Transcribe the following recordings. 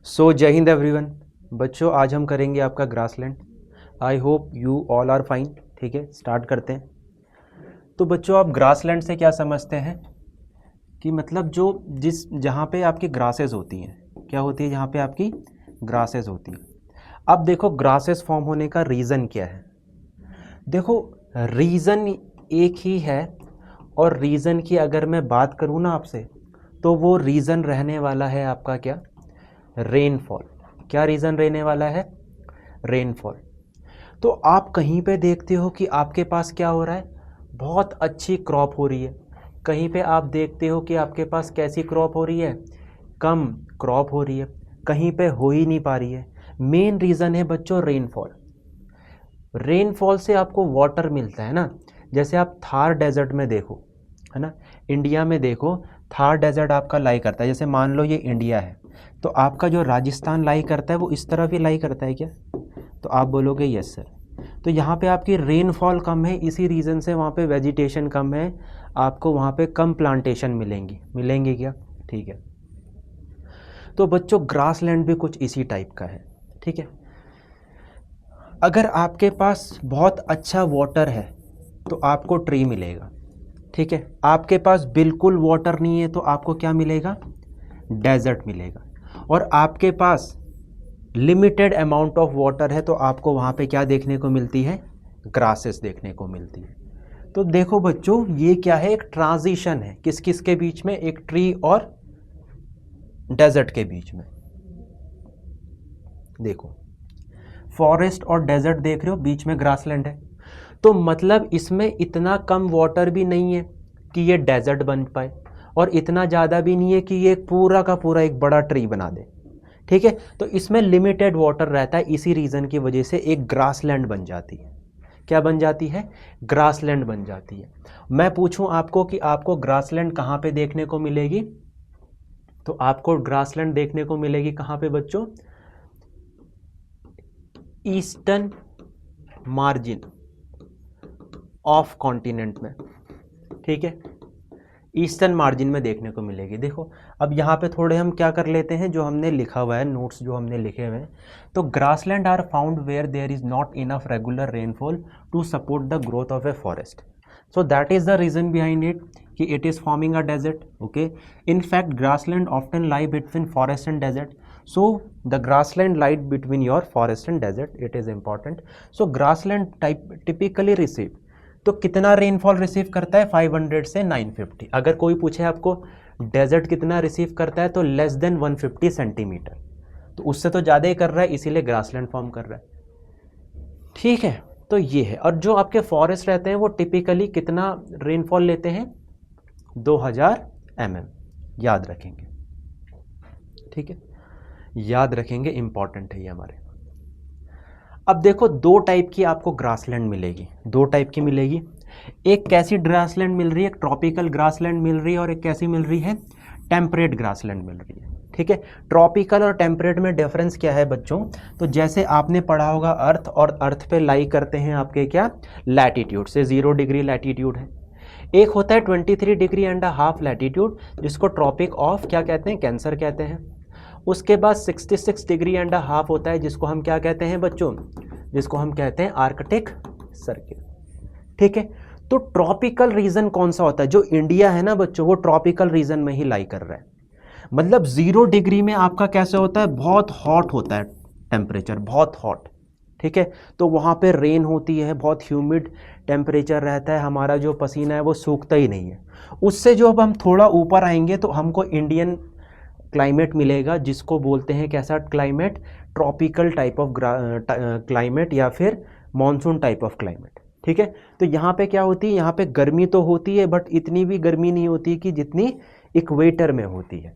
जय हिंद एवरीवन। बच्चों आज हम करेंगे आपका grassland. I hope you all are fine. ठीक है, स्टार्ट करते हैं। तो बच्चों आप ग्रासलैंड से क्या समझते हैं कि मतलब जहाँ पे आपकी ग्रासेस होती हैं, क्या होती है जहाँ पे आपकी ग्रासेस होती हैं। अब देखो ग्रासेस फॉर्म होने का रीज़न क्या है। देखो रीज़न एक ही है, और रीज़न की अगर मैं बात करूँ ना आपसे, तो वो रीज़न रहने वाला है आपका क्या, रेनफॉल। क्या रीज़न रहने वाला है, रेनफॉल। तो आप कहीं पे देखते हो कि आपके पास क्या हो रहा है, बहुत अच्छी क्रॉप हो रही है। कहीं पे आप देखते हो कि आपके पास कैसी क्रॉप हो रही है, कम क्रॉप हो रही है। कहीं पे हो ही नहीं पा रही है। मेन रीज़न है बच्चों रेनफॉल। रेनफॉल से आपको वाटर मिलता है ना। जैसे आप थार डेजर्ट में देखो, है ना, इंडिया में देखो, थार डेजर्ट आपका लाई करता है। जैसे मान लो ये इंडिया है, तो आपका जो राजस्थान लाई करता है वो इस तरफ ही लाई करता है क्या, तो आप बोलोगे यस सर। तो यहाँ पे आपकी रेनफॉल कम है, इसी रीज़न से वहाँ पे वेजिटेशन कम है, आपको वहाँ पे कम प्लांटेशन मिलेंगे क्या। ठीक है, तो बच्चों ग्रासलैंड भी कुछ इसी टाइप का है। ठीक है, अगर आपके पास बहुत अच्छा वाटर है तो आपको ट्री मिलेगा। ठीक है, आपके पास बिल्कुल वाटर नहीं है तो आपको क्या मिलेगा, डेजर्ट मिलेगा। और आपके पास लिमिटेड अमाउंट ऑफ वाटर है तो आपको वहाँ पे क्या देखने को मिलती है, ग्रासेस देखने को मिलती है। तो देखो बच्चों ये क्या है, एक ट्रांजिशन है किस किस के बीच में, एक ट्री और डेजर्ट के बीच में। देखो फॉरेस्ट और डेजर्ट देख रहे हो, बीच में ग्रासलैंड है। तो मतलब इसमें इतना कम वाटर भी नहीं है कि ये डेजर्ट बन पाए, और इतना ज़्यादा भी नहीं है कि ये पूरा का पूरा एक बड़ा ट्री बना दे। ठीक है, तो इसमें लिमिटेड वाटर रहता है, इसी रीज़न की वजह से एक ग्रासलैंड बन जाती है। क्या बन जाती है, ग्रासलैंड बन जाती है। मैं पूछूं आपको कि आपको ग्रासलैंड कहाँ पे देखने को मिलेगी, तो आपको ग्रासलैंड देखने को मिलेगी कहाँ पे बच्चों, ईस्टर्न मार्जिन ऑफ कॉन्टिनेंट में। ठीक है, ईस्टर्न मार्जिन में देखने को मिलेगी। देखो अब यहाँ पे थोड़े हम क्या कर लेते हैं, जो हमने लिखा हुआ है, नोट्स जो हमने लिखे हुए हैं। तो grassland are found where there is not enough regular rainfall to support the growth of a forest, so that is the reason behind it कि it is forming a desert. Okay, in fact grassland often lie between forest and desert, so the grassland lies between your forest and desert, it is important. So grassland typically receive, तो कितना rainfall receive करता है, 500 से 950। अगर कोई पूछे आपको desert कितना रिसीव करता है, तो लेस देन 150 सेंटीमीटर, तो उससे तो ज़्यादा ही कर रहा है, इसीलिए ग्रासलैंड फॉर्म कर रहा है। ठीक है, तो ये है। और जो आपके फॉरेस्ट रहते हैं वो टिपिकली कितना रेनफॉल लेते हैं, 2000 mm, याद रखेंगे। ठीक है, याद रखेंगे, इंपॉर्टेंट है ये हमारे। अब देखो दो टाइप की आपको ग्रासलैंड मिलेगी, दो टाइप की मिलेगी। एक कैसी ग्रासलैंड मिल रही है, एक ट्रॉपिकल ग्रासलैंड मिल रही है, और एक कैसी मिल रही है, टेम्परेट ग्रासलैंड मिल रही है। ठीक है, ट्रॉपिकल और टेम्परेट में डिफरेंस क्या है बच्चों, तो जैसे आपने पढ़ा होगा अर्थ, और अर्थ पे लाई करते हैं आपके क्या, लैटिट्यूड से 0 डिग्री लैटिट्यूड है। एक होता है 23 डिग्री एंड हाफ लैटिट्यूड, जिसको ट्रॉपिक ऑफ क्या कहते हैं, कैंसर कहते हैं। उसके बाद 66 डिग्री एंड हाफ होता है, जिसको हम क्या कहते हैं बच्चों, जिसको हम कहते हैं आर्कटिक सर्किल। ठीक है, तो ट्रॉपिकल रीजन कौन सा होता है, जो इंडिया है ना बच्चों, वो ट्रॉपिकल रीजन में ही लाई कर रहा है। मतलब 0 डिग्री में आपका कैसे होता है, बहुत हॉट होता है टेम्परेचर, बहुत हॉट। ठीक है, तो वहाँ पे रेन होती है, बहुत ह्यूमिड टेम्परेचर रहता है, हमारा जो पसीना है वो सूखता ही नहीं है। उससे जो अब हम थोड़ा ऊपर आएंगे तो हमको इंडियन क्लाइमेट मिलेगा, जिसको बोलते हैं कैसा climate, tropical type of climate, या फिर मॉनसून टाइप ऑफ क्लाइमेट। ठीक है, तो यहाँ पे क्या होती है, यहाँ पे गर्मी तो होती है, बट इतनी भी गर्मी नहीं होती कि जितनी इक्वेटर में होती है।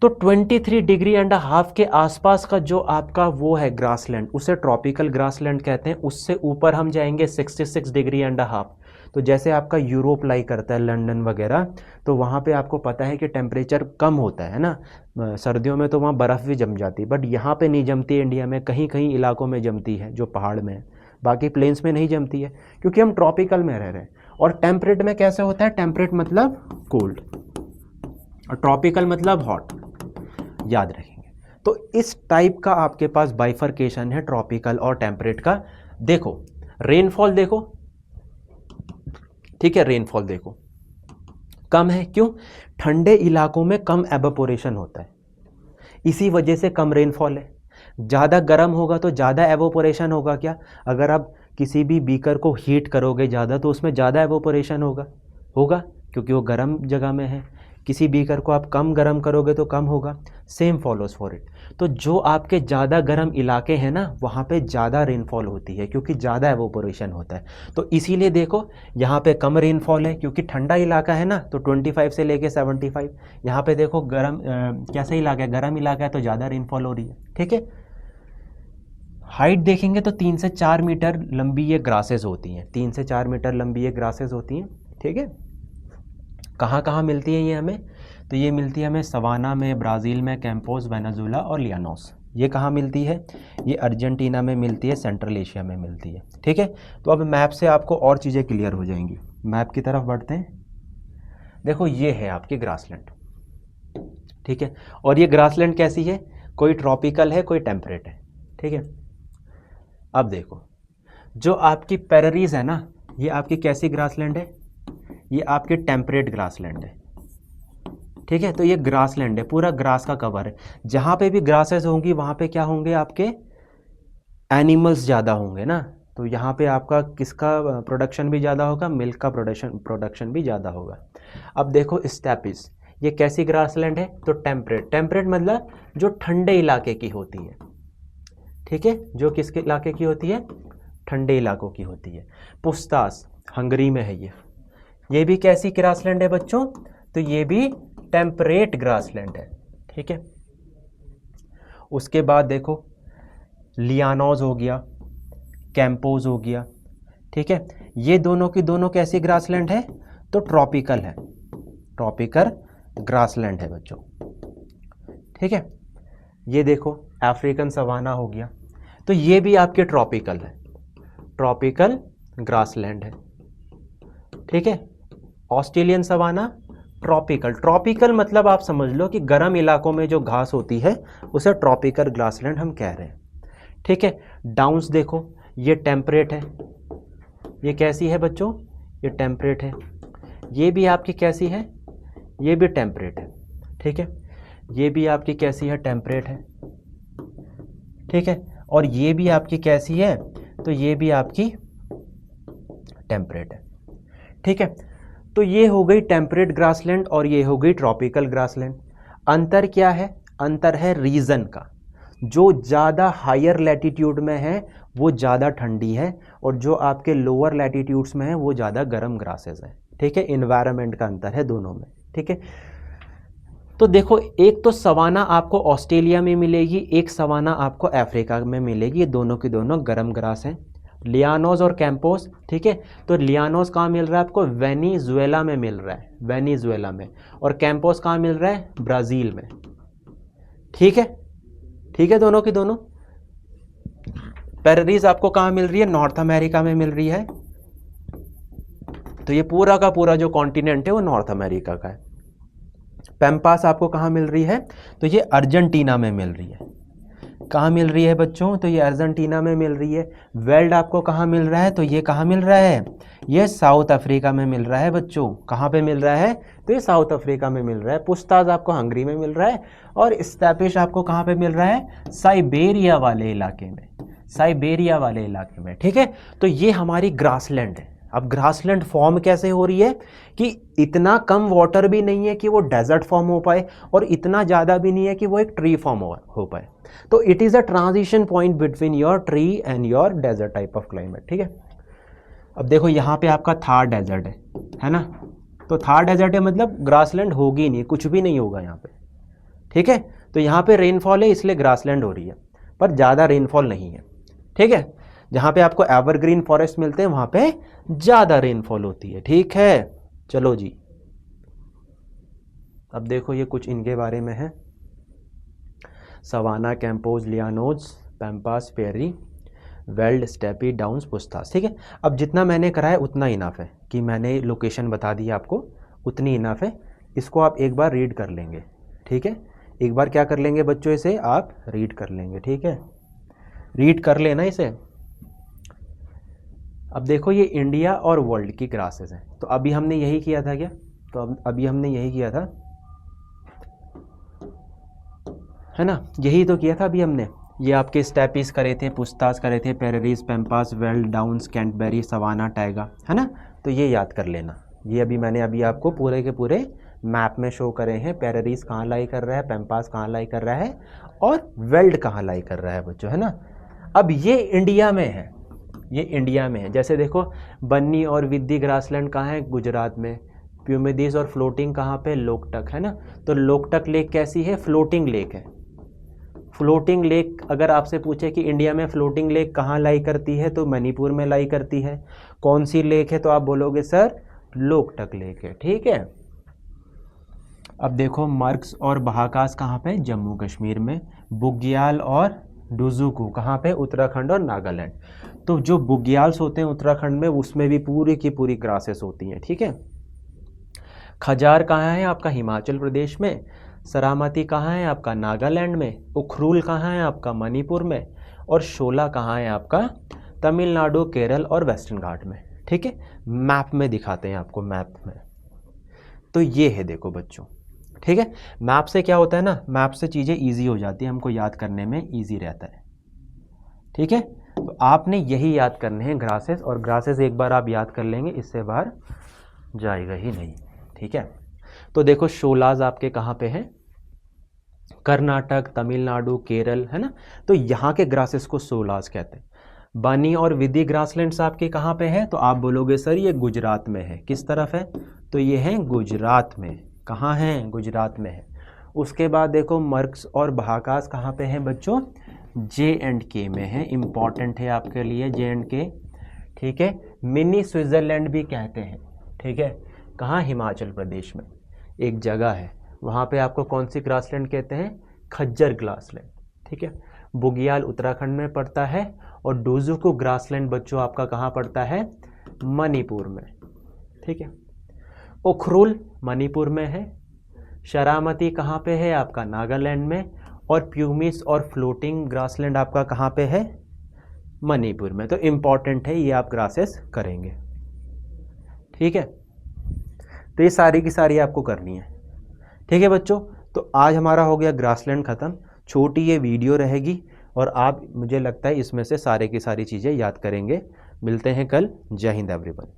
तो 23 डिग्री एंड हाफ के आसपास का जो आपका वो है ग्रासलैंड, उसे ट्रॉपिकल ग्रासलैंड कहते हैं। उससे ऊपर हम जाएंगे 66 डिग्री एंड हाफ, तो जैसे आपका यूरोप लाई करता है, लंदन वगैरह, तो वहाँ पे आपको पता है कि टेम्परेचर कम होता है ना, सर्दियों में तो वहाँ बर्फ़ भी जम जाती है, बट यहाँ पे नहीं जमती है। इंडिया में कहीं कहीं इलाकों में जमती है, जो पहाड़ में है, बाकी प्लेन्स में नहीं जमती है, क्योंकि हम ट्रॉपिकल में रह रहे हैं। और टेम्परेट में कैसे होता है, टेम्परेट मतलब कोल्ड, और ट्रॉपिकल मतलब हॉट, याद रखेंगे। तो इस टाइप का आपके पास बाइफर्केशन है ट्रॉपिकल और टेम्परेट का। देखो रेनफॉल देखो, ठीक है, रेनफॉल देखो कम है, क्यों? ठंडे इलाकों में कम एवापोरेशन होता है, इसी वजह से कम रेनफॉल है। ज़्यादा गर्म होगा तो ज़्यादा एवोपोरेशन होगा। क्या? अगर आप किसी भी बीकर को हीट करोगे ज़्यादा तो उसमें ज़्यादा एवोपोरेशन होगा क्योंकि वो गर्म जगह में है। किसी बीकर को आप कम गर्म करोगे तो कम होगा। Same follows for it. तो जो आपके ज़्यादा गर्म इलाके हैं ना, वहाँ पे ज़्यादा रेनफॉल होती है क्योंकि ज़्यादा एवोपोरेशन होता है। तो इसीलिए देखो यहाँ पे कम रेनफॉल है क्योंकि ठंडा इलाका है ना, तो 25 से लेके 75। यहाँ पे देखो गर्म कैसा इलाका है, गर्म इलाका है तो ज़्यादा रेनफॉल हो रही है। ठीक है, हाइट देखेंगे तो 3 से 4 मीटर लंबी ये ग्रासेस होती हैं, 3 से 4 मीटर लंबी ये ग्रासेस होती हैं। ठीक है, कहाँ कहाँ मिलती है ये हमें? तो ये मिलती है हमें सवाना में, ब्राज़ील में, कैंपोस, वेनेजुएला और लियानोस। ये कहाँ मिलती है? ये अर्जेंटीना में मिलती है, सेंट्रल एशिया में मिलती है। ठीक है, तो अब मैप से आपको और चीज़ें क्लियर हो जाएंगी। मैप की तरफ बढ़ते हैं। देखो ये है आपकी ग्रासलैंड, ठीक है, और ये ग्रासलैंड कैसी है? कोई ट्रॉपिकल है, कोई टेम्परेट है। ठीक है, अब देखो जो आपकी पैरेरीज है ना, ये आपकी कैसी ग्रासलैंड है? ये आपकी टेम्परेट ग्रासलैंड है। ठीक है, तो ये ग्रासलैंड है, पूरा ग्रास का कवर है। जहाँ पे भी ग्रासेस होंगी वहाँ पे क्या होंगे? आपके एनिमल्स ज़्यादा होंगे ना, तो यहाँ पे आपका किसका प्रोडक्शन भी ज़्यादा होगा? मिल्क का प्रोडक्शन भी ज़्यादा होगा। अब देखो स्टेपिस, ये कैसी ग्रासलैंड है? तो टेम्परेट। टेम्परेट मतलब जो ठंडे इलाके की होती है। ठीक है, जो किसके इलाके की होती है? ठंडे इलाकों की होती है। पुस्तास हंगरी में है ये भी कैसी ग्रासलैंड है बच्चों? तो ये भी टेम्परेट ग्रासलैंड है। ठीक है, उसके बाद देखो लियानोस हो गया, कैंपोज हो गया। ठीक है, ये दोनों की दोनों कैसी ग्रासलैंड है? तो ट्रॉपिकल है, ट्रॉपिकल ग्रासलैंड है बच्चों। ठीक है, ये देखो अफ्रीकन सवाना हो गया, तो ये भी आपके ट्रॉपिकल है, ट्रॉपिकल ग्रासलैंड है। ठीक है, ऑस्ट्रेलियन सवाना ट्रॉपिकल। ट्रॉपिकल मतलब आप समझ लो कि गर्म इलाकों में जो घास होती है उसे ट्रॉपिकल ग्रासलैंड हम कह रहे हैं। ठीक है, डाउन्स देखो, ये टेम्परेट है। ये कैसी है बच्चों? ये टेम्परेट है। ये भी आपकी कैसी है? ये भी टेम्परेट है। ठीक है, ये भी आपकी कैसी है? टेम्परेट है। ठीक है, और ये भी आपकी कैसी है? तो ये भी आपकी टेम्परेट है। ठीक है, तो ये हो गई टेम्परेट ग्रासलैंड और ये हो गई ट्रॉपिकल ग्रासलैंड। अंतर क्या है? अंतर है रीजन का। जो ज़्यादा हायर लैटिट्यूड में है वो ज़्यादा ठंडी है और जो आपके लोअर लैटिट्यूड्स में है वो ज़्यादा गर्म ग्रासेस है। ठीक है, इन्वायरमेंट का अंतर है दोनों में। ठीक है, तो देखो एक तो सवाना आपको ऑस्ट्रेलिया में मिलेगी, एक सवाना आपको अफ्रीका में मिलेगी। ये दोनों की दोनों गर्म ग्रास हैं, लियानोस और कैंपोस। ठीक है, तो लियानोस कहाँ मिल रहा है आपको? वेनेजुएला में मिल रहा है, वेनेजुएला में। और कैंपोस कहाँ मिल रहा है? ब्राज़ील में। ठीक है, ठीक है, दोनों की दोनों। पैरेरीज आपको कहाँ मिल रही है? नॉर्थ अमेरिका में मिल रही है। तो ये पूरा का पूरा जो कॉन्टिनेंट है वो नॉर्थ अमेरिका का है। पैम्पास आपको कहाँ मिल रही है? तो ये अर्जेंटीना में मिल रही है। कहाँ मिल रही है बच्चों? तो ये अर्जेंटीना में मिल रही है। वेल्ड आपको कहाँ मिल रहा है? तो ये कहाँ मिल रहा है? ये साउथ अफ्रीका में मिल रहा है बच्चों। कहाँ पे मिल रहा है? तो ये साउथ अफ्रीका में मिल रहा है। पुस्ताज आपको हंगरी में मिल रहा है और स्टैपिश आपको कहाँ पे मिल रहा है? साइबेरिया वाले इलाके में, साइबेरिया वाले इलाके में। ठीक है, तो ये हमारी ग्रासलैंड है। अब ग्रासलैंड फॉर्म कैसे हो रही है कि इतना कम वाटर भी नहीं है कि वो डेजर्ट फॉर्म हो पाए और इतना ज़्यादा भी नहीं है कि वो एक ट्री फॉर्म हो पाए। तो it is a transition point between your tree and your desert type of climate. ठीक है, अब देखो यहाँ पे आपका थार डेजर्ट है ना, तो थार डेजर्ट है मतलब ग्रासलैंड होगी नहीं, कुछ भी नहीं होगा यहाँ पे। ठीक है, तो यहाँ पे रेनफॉल है इसलिए ग्रासलैंड हो रही है, पर ज़्यादा रेनफॉल नहीं है। ठीक है, जहाँ पे आपको एवरग्रीन फॉरेस्ट मिलते हैं वहाँ पे ज़्यादा रेनफॉल होती है। ठीक है, चलो जी, अब देखो ये कुछ इनके बारे में है। Savanna, campos, llanos, pampas, prairie, veld, steppe, downs, pusztas. ठीक है, अब जितना मैंने कराया उतना इनफ है कि मैंने लोकेशन बता दी आपको, उतनी इनफ है। इसको आप एक बार रीड कर लेंगे। ठीक है, एक बार क्या कर लेंगे बच्चों, इसे आप रीड कर लेंगे, ठीक है, रीड कर लेना इसे। अब देखो ये इंडिया और वर्ल्ड की ग्रासेस हैं, तो अभी हमने यही किया था क्या, तो अभी हमने यही किया था, है ना, यही तो किया था अभी हमने। ये आपके स्टेपीज करे थे, पुस्तास करे थे, पेरेरीज, पैम्पास, वेल्ड, डाउन्स, कैंटबेरी, सवाना, टैगा, है ना, तो ये याद कर लेना। ये मैंने अभी आपको पूरे के पूरे मैप में शो करे हैं। पेरेरीज कहाँ लाई कर रहा है, पैम्पास कहाँ लाई कर रहा है, और वेल्ड कहाँ लाई कर रहा है बच्चों, है ना। अब ये इंडिया में है, ये इंडिया में है। जैसे देखो बन्नी और विद्दी ग्रासलैंड कहाँ है, गुजरात में। प्यूमिडीज और फ्लोटिंग कहाँ पे, लोकटक, है ना। तो लोकटक लेक कैसी है, फ्लोटिंग लेक है। फ्लोटिंग लेक अगर आपसे पूछे कि इंडिया में फ्लोटिंग लेक कहाँ लाई करती है, तो मणिपुर में लाई करती है। कौन सी लेक है, तो आप बोलोगे सर लोकटक लेक है, ठीक है। अब देखो मर्क्स और बहाकास कहाँ पे, जम्मू कश्मीर में। बुग्याल और डुजुकू कहाँ पे, उत्तराखंड और नागालैंड। तो जो बुग्याल्स होते हैं उत्तराखंड में, उसमें भी पूरी की पूरी ग्रासेस होती हैं, ठीक है। खजार कहाँ है आपका, हिमाचल प्रदेश में। सरामती कहाँ है आपका, नागालैंड में। उखरूल कहाँ है आपका, मणिपुर में। और शोला कहाँ है आपका, तमिलनाडु, केरल और वेस्टर्न घाट में, ठीक है। मैप में दिखाते हैं आपको, मैप में। तो ये है देखो बच्चों, ठीक है। मैप से क्या होता है ना, मैप से चीज़ें ईजी हो जाती है, हमको याद करने में ईजी रहता है, ठीक है। तो आपने यही याद करने हैं ग्रासेस, और ग्रासेस एक बार आप याद कर लेंगे, इससे बाहर जाएगा ही नहीं, ठीक है। तो देखो शोलाज आपके कहाँ पे हैं, कर्नाटक, तमिलनाडु, केरल, है ना। तो यहाँ के ग्रासेस को शोलाज कहते हैं। बनी और विदी ग्रासलैंड्स आपके कहाँ पे है, तो आप बोलोगे सर ये गुजरात में है। किस तरफ है, तो ये है गुजरात में। कहाँ है, गुजरात में है। उसके बाद देखो मर्क्स और बहाकास कहाँ पे हैं बच्चों, J&K में है। इम्पॉर्टेंट है आपके लिए J&K, ठीक है। मिनी स्विट्ज़रलैंड भी कहते हैं, ठीक है। कहाँ, हिमाचल प्रदेश में एक जगह है, वहाँ पे आपको कौन सी ग्रासलैंड कहते हैं, खज्जर ग्रासलैंड, ठीक है। बुग्याल उत्तराखंड में पड़ता है, और डोजुकू ग्रासलैंड बच्चों आपका कहाँ पड़ता है, मणिपुर में, ठीक है। उखरुल मणिपुर में है। शरामती कहाँ पे है आपका, नागालैंड में। और प्यूमिस और फ्लोटिंग ग्रासलैंड आपका कहाँ पे है, मणिपुर में। तो इम्पॉर्टेंट है, ये आप ग्रासेस करेंगे, ठीक है। तो ये सारी की सारी आपको करनी है, ठीक है बच्चों। तो आज हमारा हो गया ग्रासलैंड ख़त्म। छोटी ये वीडियो रहेगी, और आप, मुझे लगता है इसमें से सारे की सारी चीज़ें याद करेंगे। मिलते हैं कल। जय हिंद एवरीवन।